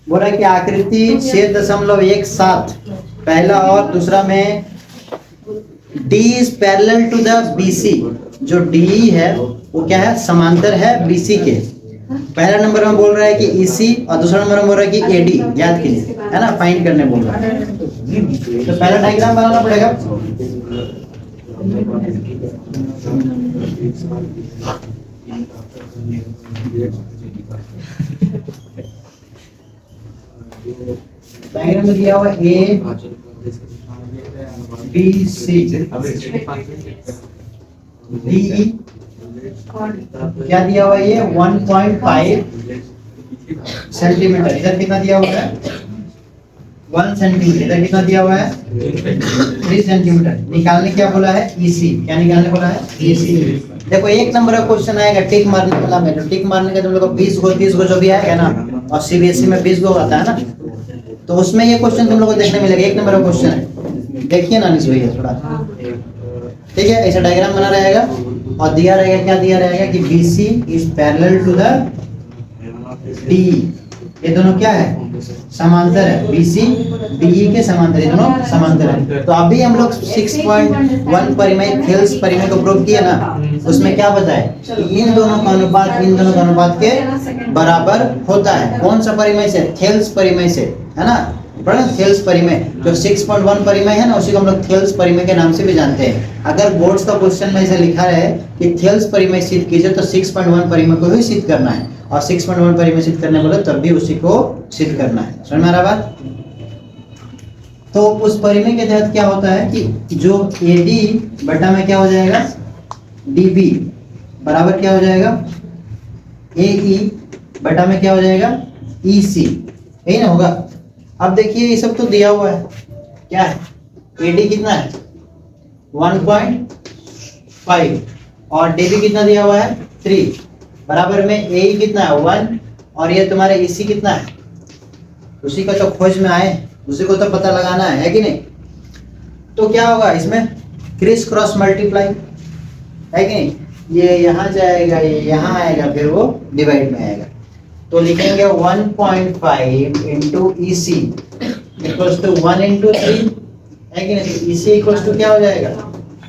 बोल रहा है कि आकृति 6.17 पहला और दूसरा में D is parallel to the BC। जो DE है वो क्या है, समांतर है BC के। पहला नंबर में बोल रहा है कि EC और दूसरा नंबर में बोल रहा है कि AD, याद कीजिए, है ना, फाइंड करने बोल रहा है। तो पहला डायग्राम बनाना पड़ेगा। डायग्राम में दिया हुआ A B C D क्या दिया हुआ है, ये 1.5 सेंटीमीटर। इधर कितना दिया हुआ है, 1 सेंटीमीटर। इधर कितना दिया हुआ है, 3 सेंटीमीटर। निकालने क्या बोला है, EC। क्या निकालने बोला है, EC। देखो एक नंबर का क्वेश्चन आएगा टिक मारने वाला में, तो टिक मारने का तुम लोग को 20 गो 30 गो जो भी आएगा ना, और CBSE में 20 गो आता है ना, तो उसमें ये क्वेश्चन तुम लोग को देखने मिलेगा। एक नंबर का क्वेश्चन है, देखिए ना निस भैया थोड़ा, ठीक है। ऐसा डायग्राम बना रहेगा और दिया रहेगा, क्या दिया रहेगा कि BC is parallel to the DE। ये दोनों क्या है, समांतर है। BC DE के समांतर, ये दोनों समांतर है। तो अभी हम लोग 6.1 परिमेय थेल्स परिमेय को प्रूव किया ना, उसमें क्या बताए कि इन दोनों का अनुपात के बराबर होता है। कौन सा परिमेय से, थेल्स परिमेय से, है ना, पढ़ा थेल्स परिमेय। जो 6.1 परिमेय है ना, उसी को हम लोग थेल्स परिमेय के नाम से भी जानते हैं। अगर बोर्ड्स का क्वेश्चन में ऐसा लिखा है कि थेल्स परिमेय सिद्ध कीजिए, तो 6.1 परिमेय को ही सिद्ध करना है, और 6.1 परिमेय सिद्ध करने बोले तब भी उसी को सिद्ध करना है। समझ में आ रहा बात। तो उस परिमेय के तहत क्या होता है कि जो AD बटा में क्या हो जाएगा, DB बराबर क्या हो जाएगा, AE बटा में क्या हो जाएगा, EC, यही ना होगा। अब देखिए ये सब तो दिया हुआ है, क्या है, AD कितना है 1.5 और DB कितना दिया हुआ है 3, बराबर में AE कितना है 1, और ये तुम्हारे EC कितना है, उसी का तो खोज में आए, उसी को तो पता लगाना है कि नहीं। तो क्या होगा इसमें, क्रिस क्रॉस मल्टीप्लाई है कि नहीं, ये यहाँ जाएगा, ये यहाँ आएगा, फिर वो डिवाइड में आएगा। तो लिखेंगे 1.5 into EC equals to 1 into 3 है कि नहीं। EC इक्वल्स टू क्या हो जाएगा,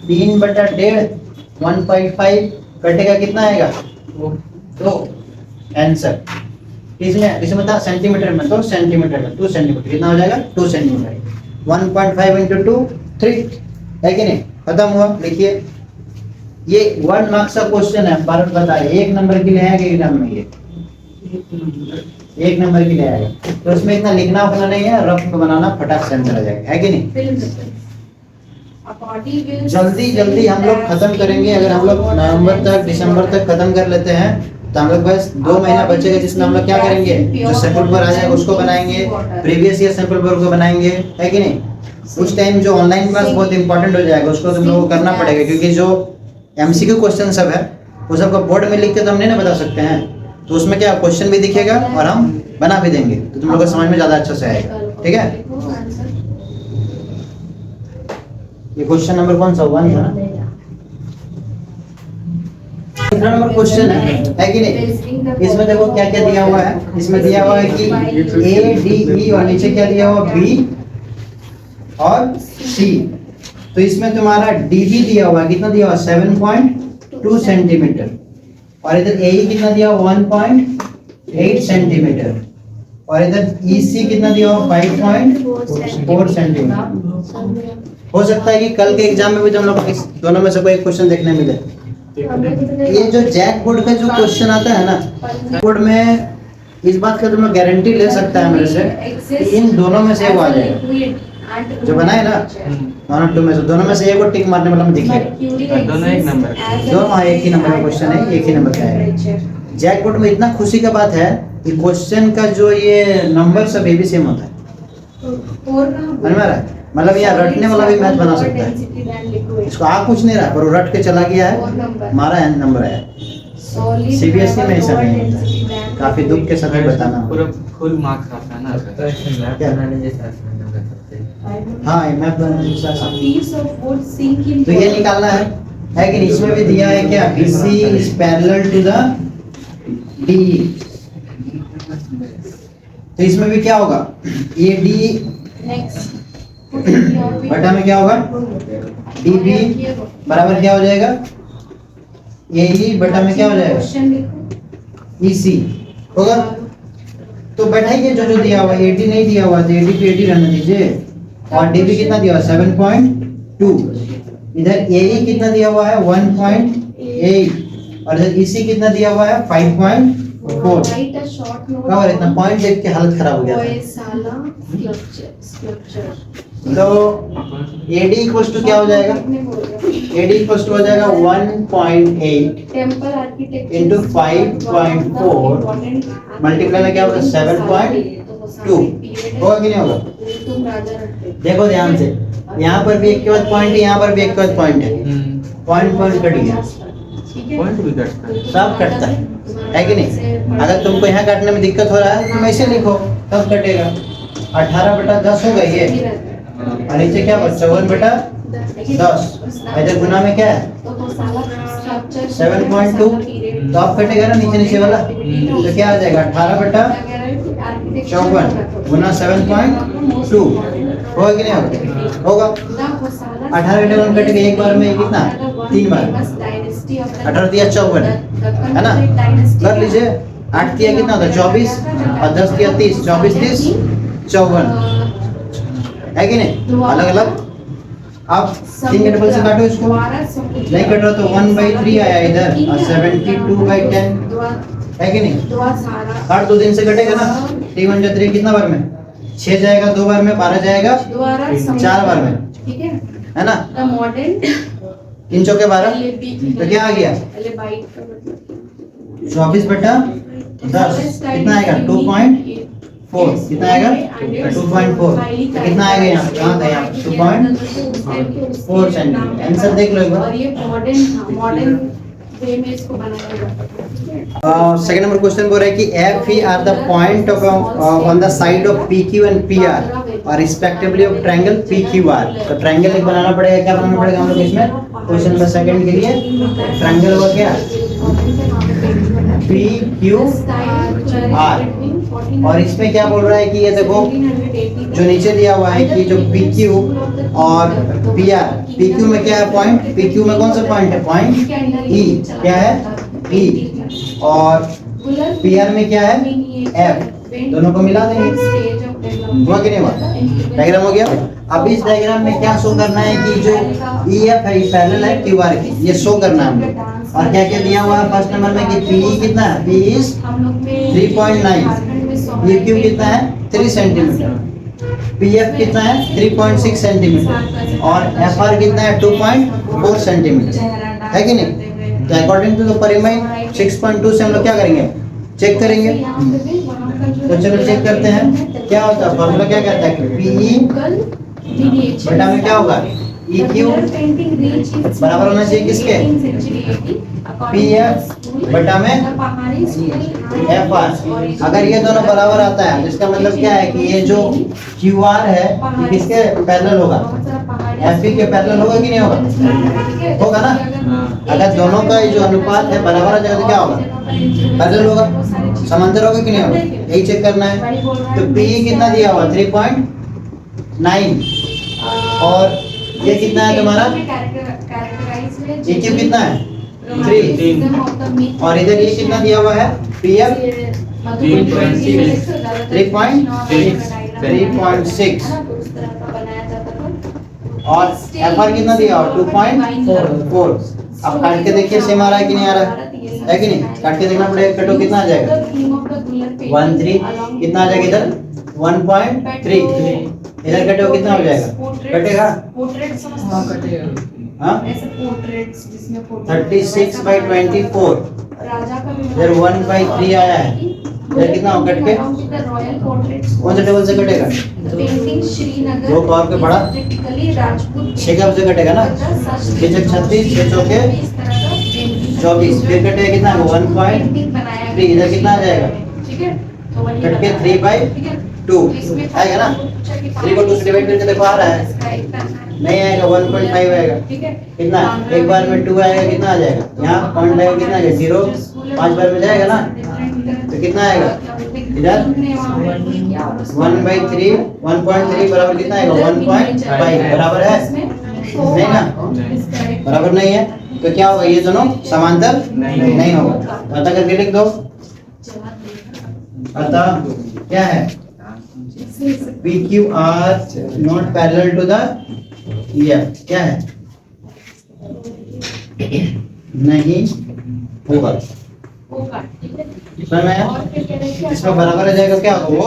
3/1.5, 1.5 कटेगा कितना आएगा, तो आंसर इसमें था सेंटीमीटर में, तो सेंटीमीटर में 2 सेंटीमीटर कितना हो जाएगा, 2 सेंटीमीटर। 1.5 इंटू 2 3 है कि नहीं, खत्म हुआ। लिखिए ये 1 मार्क्स का क्वेश्चन है, बार बता रहे, 1 नंबर के लिए आएगा एग्जाम में, ये 1 नंबर के लिए आएगा। तो इसमें इतना लिखना उखना नहीं है, रफ बनाना, फटाक से आंसर आ जाएगा, है कि नहीं। जल्दी जल्दी हम लोग खत्म करेंगे। अगर हम लोग नवंबर तक दिसंबर तक खत्म कर लेते हैं तो हम लोग बस 2 महीना बचेगा, जिसमें हम लोग क्या करेंगे, जो सैंपल पेपर आ जाएगा उसको बनाएंगे, प्रीवियस ईयर सैंपल पेपर को बनाएंगे, है कि नहीं। उस टाइम जो ऑनलाइन क्लास बहुत इंपॉर्टेंट हो जाएगा, उसको तुम लोगों को करना पड़ेगा, क्योंकि जो MCQ क्वेश्चन सब है वो सबको बोर्ड में लिख के तो हम नहीं ना बता सकते हैं। तो उसमें क्या क्वेश्चन भी दिखेगा और हम बना भी देंगे, तो तुम लोग को समझ में ज्यादा अच्छा से आएगा, ठीक है। ये क्वेश्चन नंबर कौन सा, 1 था ना। दूसरा नंबर क्वेश्चन है कि नहीं। इसमें देखो क्या क्या दिया हुआ है। इसमें दिया हुआ है कि ADE और नीचे क्या दिया हुआ, B और C। तो इसमें तुम्हारा DB दिया हुआ है, कितना दिया हुआ, 7.2 सेंटीमीटर, और इधर AE कितना दिया हुआ 1.8 सेंटीमीटर, और इधर EC कितना दिया हुआ 5.4 सेंटीमीटर। हो सकता है कि कल के एग्जाम में भी तुम लोग इस दोनों में से कोई क्वेश्चन देखने मिले। ये जो जैक बोर्ड का जो क्वेश्चन आता है ना, बोर्ड में इस बात का तुम लोग गारंटी ले सकता है मेरे से कि इन दोनों में से एक आ जाएगा, जो बनाए ना दोनों में से एक को टिक मारने वाला में दिखेगा। दोनों एक नंबर, दोनों एक ही नंबर का क्वेश्चन है, एक ही नंबर का है। जैक बोर्ड में इतना खुशी का बात है कि क्वेश्चन का जो ये नंबर सब ये भी सेम होता है, समझ में आ रहा है। मतलब यहाँ रटने वाला भी मैथ बना सकता है, इसको आ कुछ नहीं रहा, पर वो रट के चला गया है, हमारा नंबर आया। CBSE में ऐसा नहीं होता, काफी दुख के साथ बताना, पूरा फुल मार्क्स आता है ना। हाँ मैथ बनाने जैसा। तो ये निकालना है कि नहीं। इसमें भी दिया है क्या, BC is parallel to the DE, तो इसमें भी क्या होगा, ए डी बटा में क्या होगा, डी बी बराबर क्या हो जाएगा, ए ई बटा में क्या हो जाएगा, ई सी होगा। तो बैठाइए जो जो दिया हुआ, ए डी नहीं दिया हुआ तो ए डी पे ए डी रहने दीजिए, और डी बी कितना दिया हुआ 7.2, इधर ए ई कितना दिया हुआ है 1.8, और इधर ई सी कितना दिया हुआ है 5.4। कवर इतना पॉइंट देख के हालत खराब हो गया था। तो ए डी इक्वल्स टू क्या हो जाएगा, ए डी इक्वल्स टू हो जाएगा 1.8 इंटू 5.4 मल्टीप्लाई में क्या होगा 7.2, होगा कि नहीं होगा। देखो ध्यान से, यहाँ पर भी एक के बाद पॉइंट है, यहाँ पर भी एक के बाद पॉइंट है, पॉइंट पॉइंट कट गया, पॉइंट भी कटता है, सब कटता है कि नहीं। अगर तुमको यहाँ काटने में दिक्कत हो रहा है तुम ऐसे लिखो, तब कटेगा। 18/10 होगा ये, और नीचे क्या बचा 1/10, इधर गुना में क्या है 7.2, तो आप कटेगा ना नीचे नीचे वाला, तो क्या आ जाएगा 18/54 गुना 7.2, होगा कि नहीं होगा, 18 घंटे में कटेगा एक बार में, कितना 3 बार, 18 दिया 54 है ना, कर लीजिए। 8 दिया कितना होता है 24, और 10 दिया 30, 24 30 54 है कि नहीं, अलग अलग। आप 3 के डबल से काटो इसको, नहीं कट रहा तो 1/3 आया इधर, और 72/10 है कि नहीं, काट 2 दिन से कटेगा ना, 3 × 3 कितना बार में 6 जाएगा, 2 बार में 12 जाएगा, 4 बार में, ठीक है ना, 3 चौके 12, तो क्या आ गया 24/10 कितना आएगा 2.4, कितना आएगा 2.4, कितना आएगा यहाँ, कहाँ था यहाँ 2.4 सेंटीमीटर। आंसर देख लो एक बार। और ये मॉडर्न वे में इसको बनाया जाता है। सेकंड नंबर क्वेश्चन बोल रहा है कि F E R the point of on the side of P Q and P R और respectively of triangle P Q R. तो ट्रायंगल एक बनाना पड़ेगा, क्या बनाना पड़ेगा हम लोग इसमें क्वेश्चन नंबर सेकंड के लिए, ट्रायंगल होगा क्या पी क्यू आर, और इसमें क्या बोल रहा है कि ये देखो जो नीचे दिया हुआ है कि जो पी क्यू और पी आर, पी क्यू में क्या है पॉइंट, पी क्यू में कौन सा पॉइंट है पॉइंट ई, क्या है ई, और पी आर में क्या है एफ, दोनों को मिला देंगे, हुआ कि नहीं हुआ, डायग्राम हो गया। अब इस डायग्राम में क्या शो करना है कि जो ई एफ है पैरेलल है क्यू आर की, ये शो करना है हमको। और क्या क्या दिया हुआ है फर्स्ट नंबर में कि पी कितना है, पी इज 3.9, ये क्यू कितना है 3 सेंटीमीटर, पी एफ कितना है 3.6 सेंटीमीटर, और एफ आर कितना है 2.4 सेंटीमीटर, है कि नहीं। तो अकॉर्डिंग टू द परिमाण 6.2 से हम लोग क्या करेंगे चेक करेंगे। तो चलो चेक करते हैं क्या होता है, फॉर्मूला क्या कहता है पी बटा में क्या होगा ई क्यू बराबर होना चाहिए किसके, पी एफ बटा में एफ आर। अगर ये दोनों बराबर आता है तो इसका मतलब क्या है कि ये जो क्यू आर है ये किसके पैरेलल होगा, एफ ई के पैरेलल होगा कि नहीं होगा, होगा ना। अगर दोनों का जो अनुपात है बराबर आ जाएगा तो क्या होगा पैरेलल होगा, समांतर होगा कि नहीं होगा, यही चेक करना है। तो पी कितना दिया हुआ 3.9, और ये कितना है तुम्हारा ये क्यू कितना है 3, और इधर ये कितना दिया हुआ है पी एफ 3.6, और एफ आर कितना दिया हुआ 2.4। अब काट के देखिए सेम आ रहा है कि नहीं आ रहा है कि नहीं, काट के देखना पड़ेगा, कटो कितना आ जाएगा 1.3, कितना आ जाएगा इधर 1.3, इधर कटो कितना हो जाएगा, कटेगा हाँ कटेगा, हाँ ऐसे पोर्ट्रेट्स जिसमें 36/24, राजा का इधर 1/3 आया है, इधर कितना हो कट के रॉयल पोर्ट्रेट्स कौन से टेबल से कटेगा, पेंटिंग श्रीनगर दो पावर पे पड़ा, टिपिकली राजपूत 6 कब से कटेगा ना, 6 36, 6 चौके 24, फिर कटेगा कितना 1.3, इधर कितना आ जाएगा ठीक है, तो वही कट के 3/2 आएगा ना, 3 को 2 से डिवाइड करके देखो आ रहा है, नहीं आएगा 1.5 आएगा, कितना एक बार में 2 आएगा, कितना आ जाएगा यहाँ पॉइंट आएगा, कितना आ जाएगा 0, 5 बार में जाएगा ना, तो कितना आएगा इधर हमने वहाँ पे ये किया और उसको 1/3 1.3 बराबर कितना आएगा 1.5 बराबर है नहीं ना बराबर नहीं है तो क्या होगा ये दोनों समांतर नहीं होगा तो अतः करके लिख दो अतः क्या है PQ are not parallel to the EF क्या है नहीं होगा समझ में आया इसमें बराबर आ जाएगा क्या होगा वो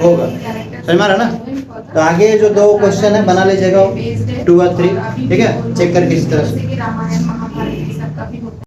होगा समझ में आ रहा ना तो आगे जो दो क्वेश्चन है बना लीजिएगा 2 और 3 ठीक है चेक करके इस तरह से